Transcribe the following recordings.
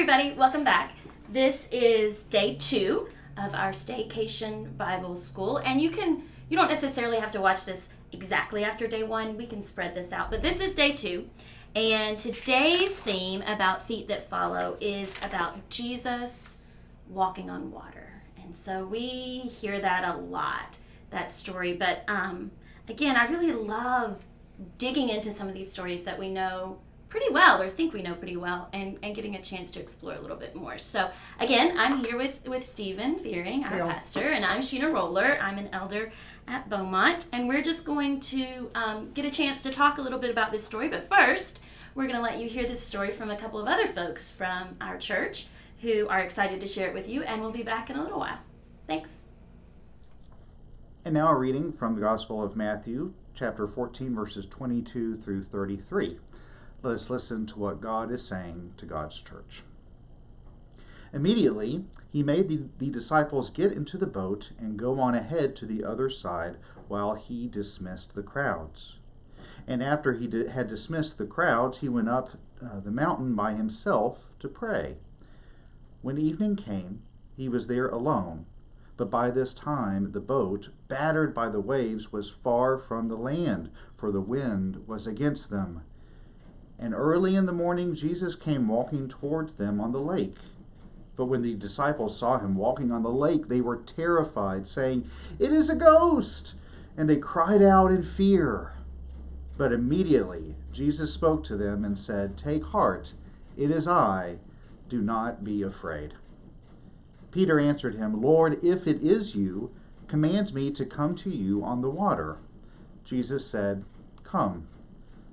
everybody, welcome back. This is day 2 of our STAYcation Bible School, and you don't necessarily have to watch this exactly after day 1. We can spread this out, but this is day 2, and today's theme about feet that follow is about Jesus walking on water. And so we hear that a lot, that story, but again, I really love digging into some of these stories that we know pretty well, or think we know pretty well, and getting a chance to explore a little bit more. So again, I'm here with Stephen Fearing, our pastor, and I'm Sheena Roller. I'm an elder at Beaumont, and we're just going to get a chance to talk a little bit about this story. But first, we're going to let you hear this story from a couple of other folks from our church who are excited to share it with you, and we'll be back in a little while. Thanks. And now a reading from the Gospel of Matthew, chapter 14, verses 22 through 33. Let us listen to what God is saying to God's church. Immediately, he made the disciples get into the boat and go on ahead to the other side while he dismissed the crowds. And after he had dismissed the crowds, he went up the mountain by himself to pray. When evening came, he was there alone, but by this time the boat, battered by the waves, was far from the land, for the wind was against them. And early in the morning Jesus came walking towards them on the lake. But when the disciples saw him walking on the lake, they were terrified, saying, "It is a ghost!" And they cried out in fear. But immediately Jesus spoke to them and said, "Take heart, it is I. Do not be afraid." Peter answered him, "Lord, if it is you, command me to come to you on the water." Jesus said, "Come."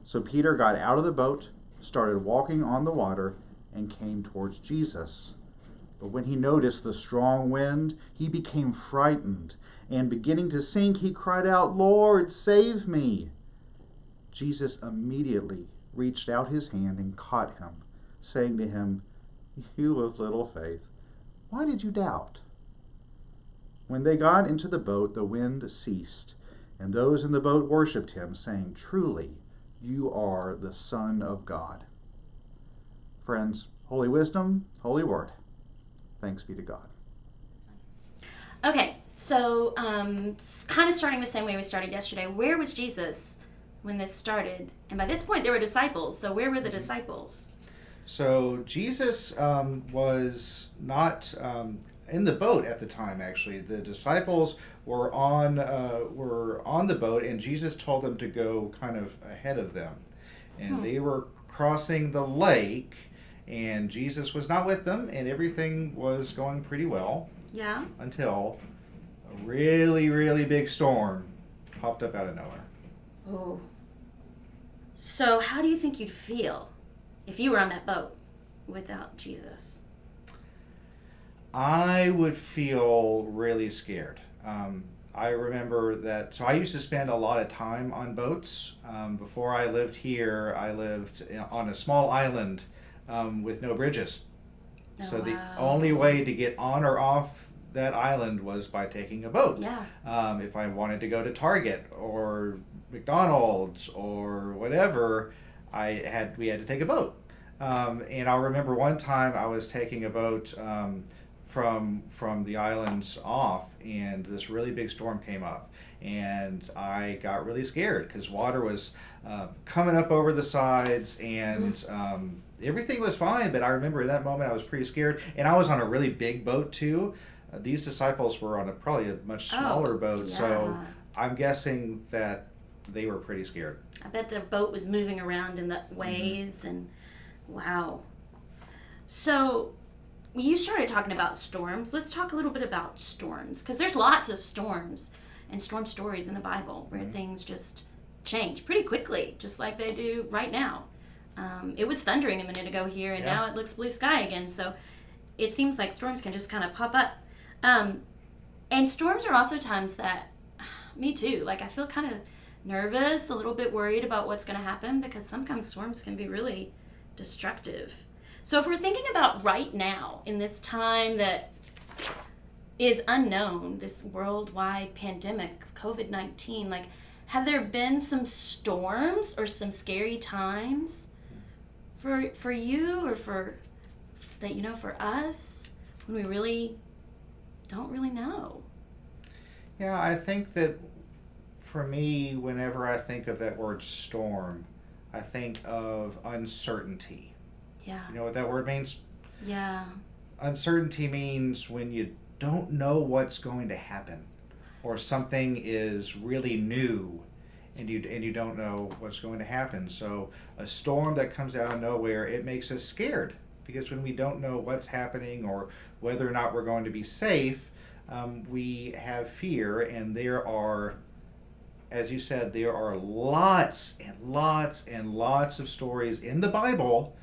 So Peter got out of the boat, started walking on the water, and came towards Jesus. But when he noticed the strong wind, he became frightened, and beginning to sink, he cried out, "Lord, save me!" Jesus immediately reached out his hand and caught him, saying to him, "You of little faith, why did you doubt?" When they got into the boat, the wind ceased, and those in the boat worshipped him, saying, "Truly, you are the Son of God." Friends, holy wisdom, holy word. Thanks be to God. Okay, so kind of starting the same way we started yesterday. Where was Jesus when this started? And by this point, there were disciples. So where were the disciples? So Jesus was not in the boat at the time. Actually, the disciples were on the boat, and Jesus told them to go kind of ahead of them, and they were crossing the lake, and Jesus was not with them, and everything was going pretty well. Yeah. Until a really, really big storm popped up out of nowhere. Oh. So how do you think you'd feel if you were on that boat without Jesus? I would feel really scared. I remember that, so I used to spend a lot of time on boats. Before I lived here, I lived on a small island with no bridges. Oh, so the wow. only way to get on or off that island was by taking a boat. Yeah. If I wanted to go to Target or McDonald's or whatever, we had to take a boat. And I remember one time I was taking a boat from the islands off, and this really big storm came up, and I got really scared because water was coming up over the sides, and everything was fine, but I remember in that moment I was pretty scared, and I was on a really big boat too. These disciples were on probably a much smaller boat, yeah. So I'm guessing that they were pretty scared. I bet the boat was moving around in the waves, and wow. So you started talking about storms. Let's talk a little bit about storms, because there's lots of storms and storm stories in the Bible where things just change pretty quickly, just like they do right now. It was thundering a minute ago here, and now it looks blue sky again. So it seems like storms can just kind of pop up. And storms are also times that, me too, like I feel kind of nervous, a little bit worried about what's going to happen, because sometimes storms can be really destructive. So if we're thinking about right now, in this time that is unknown, this worldwide pandemic, COVID-19, like, have there been some storms or some scary times for you or for that, for us, when we really don't really know. Yeah, I think that for me, whenever I think of that word storm, I think of uncertainty. Yeah. You know what that word means? Yeah. Uncertainty means when you don't know what's going to happen, or something is really new and you don't know what's going to happen. So a storm that comes out of nowhere, it makes us scared, because when we don't know what's happening or whether or not we're going to be safe, we have fear. And there are, as you said, there are lots and lots and lots of stories in the Bible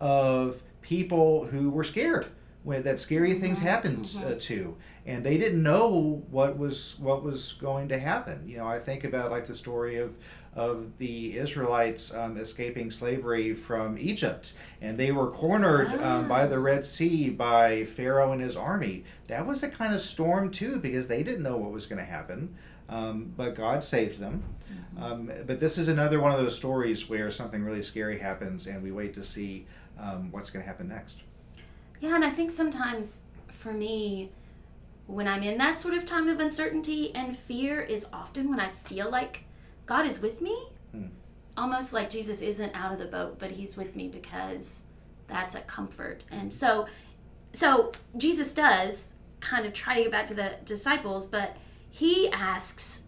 of people who were scared when that scary things happened to, and they didn't know what was going to happen. I think about like the story of the Israelites escaping slavery from Egypt, and they were cornered by the Red Sea by Pharaoh and his army. That was a kind of storm too, because they didn't know what was going to happen, but God saved them. But this is another one of those stories where something really scary happens, and we wait to see what's going to happen next. Yeah, and I think sometimes for me, when I'm in that sort of time of uncertainty and fear, is often when I feel like God is with me. Almost like Jesus isn't out of the boat, but he's with me, because that's a comfort. And so Jesus does kind of try to get back to the disciples, but he asks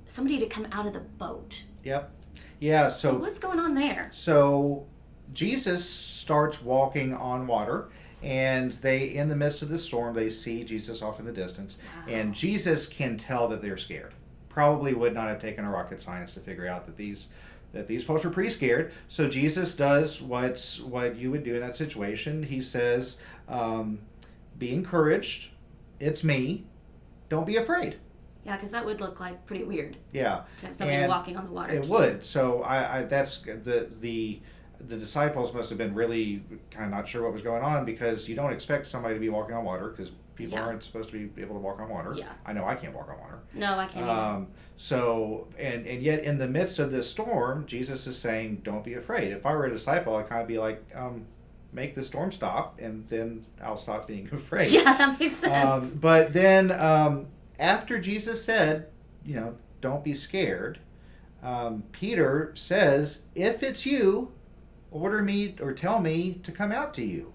somebody to come out of the boat. Yep. Yeah, So what's going on there? So Jesus starts walking on water, and in the midst of the storm, they see Jesus off in the distance. Wow. And Jesus can tell that they're scared. Probably would not have taken a rocket science to figure out that these folks were pretty scared. So Jesus does what you would do in that situation. He says, be encouraged. It's me. Don't be afraid. Yeah, because that would look like pretty weird. Yeah. To have somebody walking on the water. It would. So I that's the disciples must have been really kind of not sure what was going on, because you don't expect somebody to be walking on water, because people aren't supposed to be able to walk on water. Yeah. I know I can't walk on water. No, I can't either. So, and yet in the midst of this storm, Jesus is saying, don't be afraid. If I were a disciple, I'd kind of be like, make the storm stop, and then I'll stop being afraid. Yeah, that makes sense. But then after Jesus said, don't be scared, Peter says, if it's you, order me or tell me to come out to you.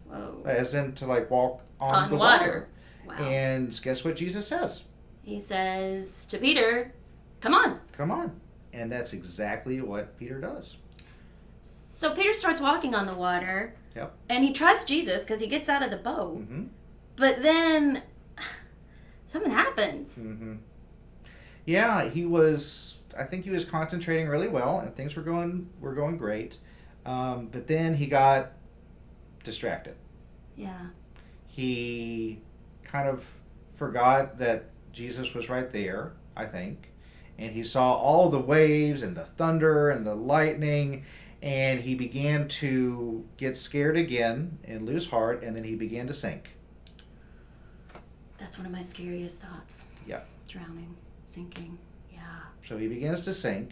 Whoa. As in to like walk on the water. Wow. And guess what Jesus says? He says to Peter, come on. Come on. And that's exactly what Peter does. So Peter starts walking on the water. Yep. And he trusts Jesus because he gets out of the boat. Mm-hmm. But then something happens. Mm-hmm. Yeah, I think he was concentrating really well, and things were going great. But then he got distracted. Yeah. He kind of forgot that Jesus was right there, I think. And he saw all the waves and the thunder and the lightning, and he began to get scared again and lose heart, and then he began to sink. That's one of my scariest thoughts. Yeah. Drowning, sinking. Yeah. So he begins to sink,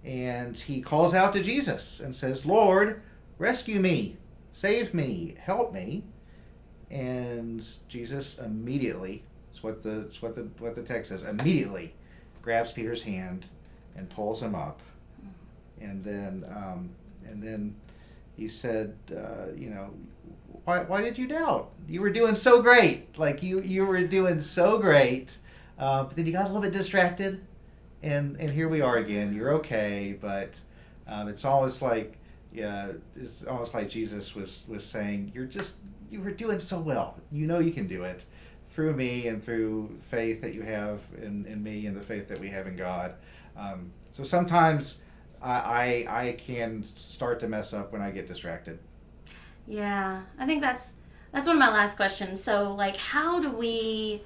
and he calls out to Jesus and says, Lord, rescue me, save me, help me. And Jesus immediately, it's what the text says, immediately grabs Peter's hand and pulls him up. And then he said, why did you doubt? You were doing so great. Like you were doing so great. But then you got a little bit distracted, and here we are again. You're okay, but it's almost like Jesus was saying, you were doing so well. You can do it through me and through faith that you have in me and the faith that we have in God. So sometimes I can start to mess up when I get distracted. Yeah, I think that's one of my last questions. So, like, how do we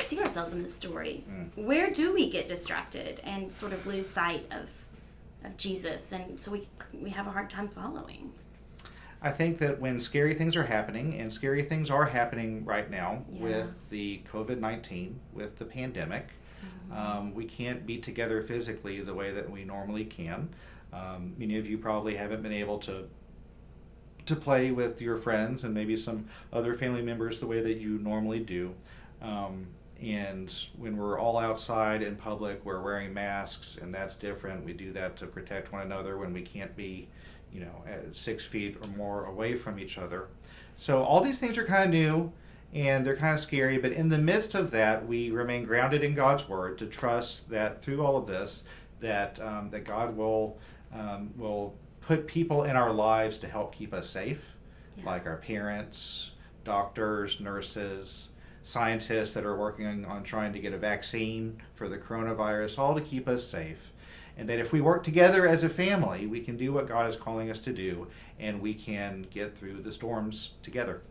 see ourselves in this story? Where do we get distracted and sort of lose sight of Jesus, and so we have a hard time following? I think that when scary things are happening, and scary things are happening right now with the COVID-19, with the pandemic, we can't be together physically the way that we normally can. Many of you probably haven't been able to to play with your friends and maybe some other family members the way that you normally do. And when we're all outside in public, we're wearing masks, and that's different. We do that to protect one another when we can't be, at 6 feet or more away from each other. So all these things are kind of new, and they're kind of scary. But in the midst of that, we remain grounded in God's Word to trust that through all of this, that God will put people in our lives to help keep us safe, like our parents, doctors, nurses, scientists that are working on trying to get a vaccine for the coronavirus, all to keep us safe. And that if we work together as a family, we can do what God is calling us to do, and we can get through the storms together.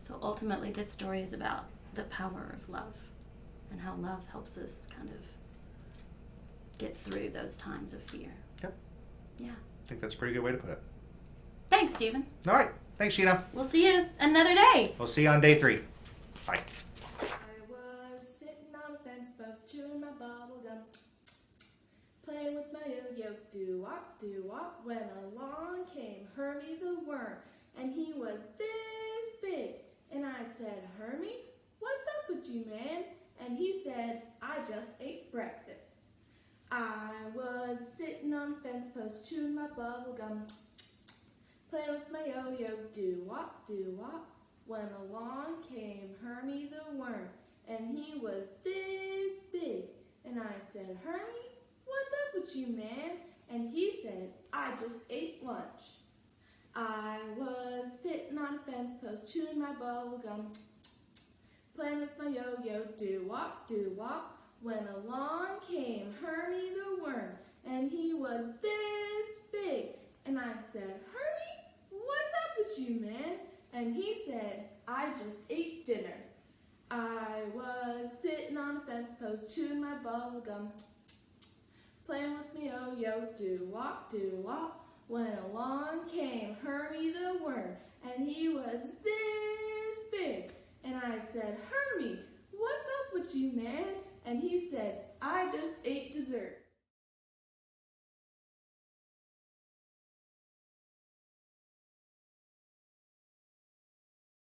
So ultimately, this story is about the power of love and how love helps us kind of get through those times of fear. Yep. Yeah. I think that's a pretty good way to put it. Thanks, Stephen. All right. Thanks, Sheena. We'll see you another day. We'll see you on day 3. Bye. I was sitting on a fence post chewing my bubble gum, playing with my yo-yo, do-wop, when along came Hermie the worm, and he was this big. And I said, Hermie, what's up with you, man? And he said, I just ate breakfast. I was sitting on a fence post chewing my bubble gum, playing with my yo-yo, do-wop, when along came Hermie the worm, and he was this big. And I said, Hermie, what's up with you, man? And he said, I just ate lunch. I was sitting on a fence post chewing my bubble gum, playing with my yo-yo, do-wop, when along came Hermie the worm, and he was this big. And I said, Hermie, what's up with you, man? And he said, I just ate dinner. I was sitting on a fence post chewing my bubble gum, playing with me yo-yo, do-wop, when along came Hermie the worm, and he was this big. And I said, Hermie, what's up with you, man? And he said, I just ate dessert.